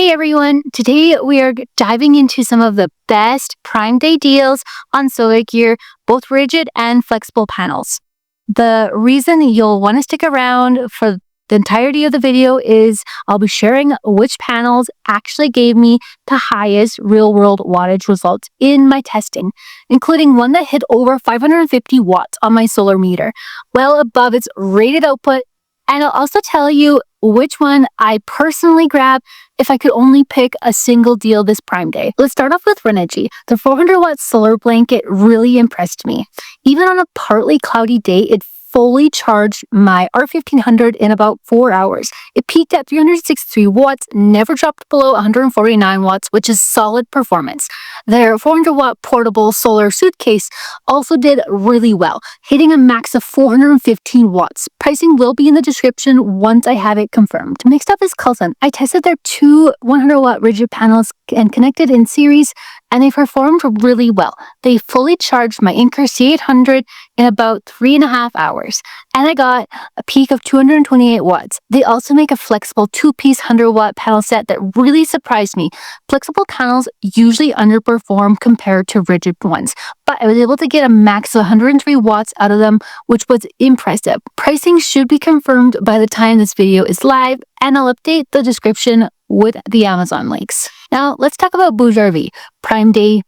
Hey everyone, today we are diving into some of the best Prime Day deals on solar gear, both rigid and flexible panels. The reason you'll want to stick around for the entirety of the video is I'll be sharing which panels actually gave me the highest real-world wattage results in my testing, including one that hit over 550 watts on my solar meter, well above its rated output. And I'll also tell you which one I personally grab if I could only pick a single deal this Prime Day. Let's start off with Renogy. The 400-watt solar blanket really impressed me. Even on a partly cloudy day, it fully charged my R1500 in about 4 hours. It peaked at 363 watts, never dropped below 149 watts, which is solid performance. Their 400-watt portable solar suitcase also did really well, hitting a max of 415 watts. Pricing will be in the description once I have it confirmed. Next up is Culsun. I tested their two 100-watt rigid panels and connected in series, and they performed really well. They fully charged my Anker C800 in about 3.5 hours, and I got a peak of 228 watts. They also make a flexible 2-piece 100-watt panel set that really surprised me. Flexible panels usually underperform compared to rigid ones, but I was able to get a max of 103 watts out of them, which was impressive. Pricing should be confirmed by the time this video is live, and I'll update the description with the Amazon links. Now, let's talk about Bouge RV. Prime Day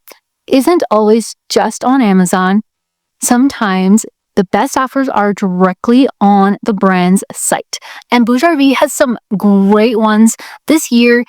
isn't always just on Amazon. Sometimes the best offers are directly on the brand's site. And Bouge RV has some great ones. This year,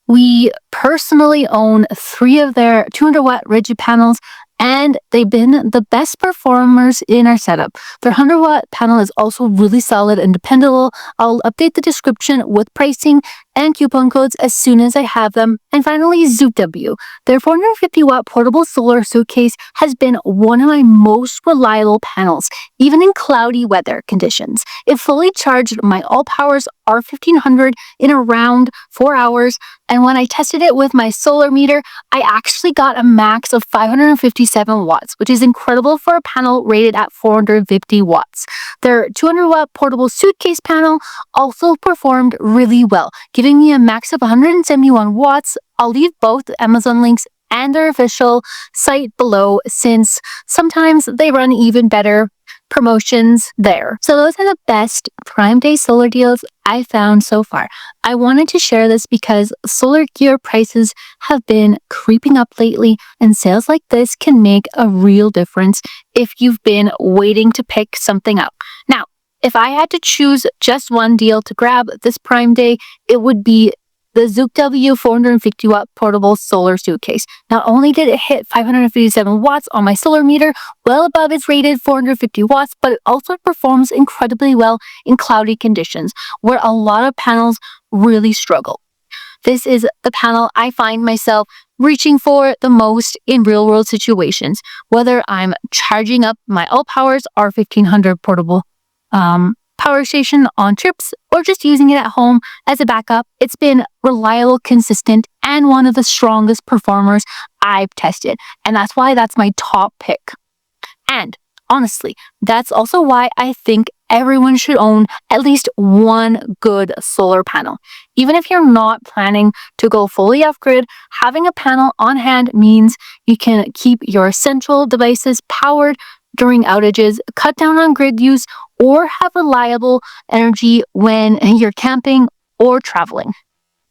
we personally own 3 of their 200-watt rigid panels, and they've been the best performers in our setup. Their 100-watt panel is also really solid and dependable. I'll update the description with pricing and coupon codes as soon as I have them. And finally, ZoopW. Their 450-watt portable solar suitcase has been one of my most reliable panels, even in cloudy weather conditions. It fully charged my Allpowers R1500 in around 4 hours, and when I tested it with my solar meter, I actually got a max of 557 watts, which is incredible for a panel rated at 450 watts. Their 200-watt portable suitcase panel also performed really well, giving me a max of 171 watts. I'll leave both Amazon links and their official site below, since sometimes they run even better promotions there. So those are the best Prime Day solar deals I found so far. I wanted to share this because solar gear prices have been creeping up lately, and sales like this can make a real difference if you've been waiting to pick something up. Now, if I had to choose just one deal to grab this Prime Day, it would be the ZoopW 450-watt portable solar suitcase. Not only did it hit 557 watts on my solar meter, well above its rated 450 watts, but it also performs incredibly well in cloudy conditions, where a lot of panels really struggle. This is the panel I find myself reaching for the most in real-world situations, whether I'm charging up my Allpowers R1500 portable power station on trips or just using it at home as a backup. It's been reliable, consistent, and one of the strongest performers I've tested. And that's why that's my top pick. And honestly, that's also why I think everyone should own at least one good solar panel. Even if you're not planning to go fully off-grid, having a panel on hand means you can keep your essential devices powered during outages, cut down on grid use, or have reliable energy when you're camping or traveling.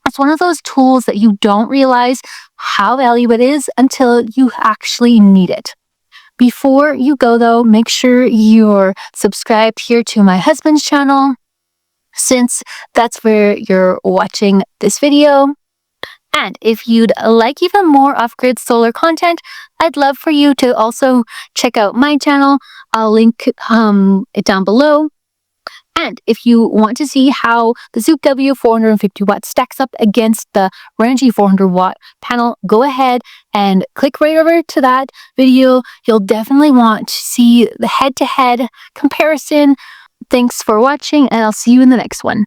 It's one of those tools that you don't realize how valuable it is until you actually need it. Before you go though, make sure you're subscribed here to my husband's channel, since that's where you're watching this video. And if you'd like even more off-grid solar content, I'd love for you to also check out my channel. I'll link it down below. And if you want to see how the ZoopW 450 watt stacks up against the Renogy 400 watt panel, go ahead and click right over to that video. You'll definitely want to see the head-to-head comparison. Thanks for watching, and I'll see you in the next one.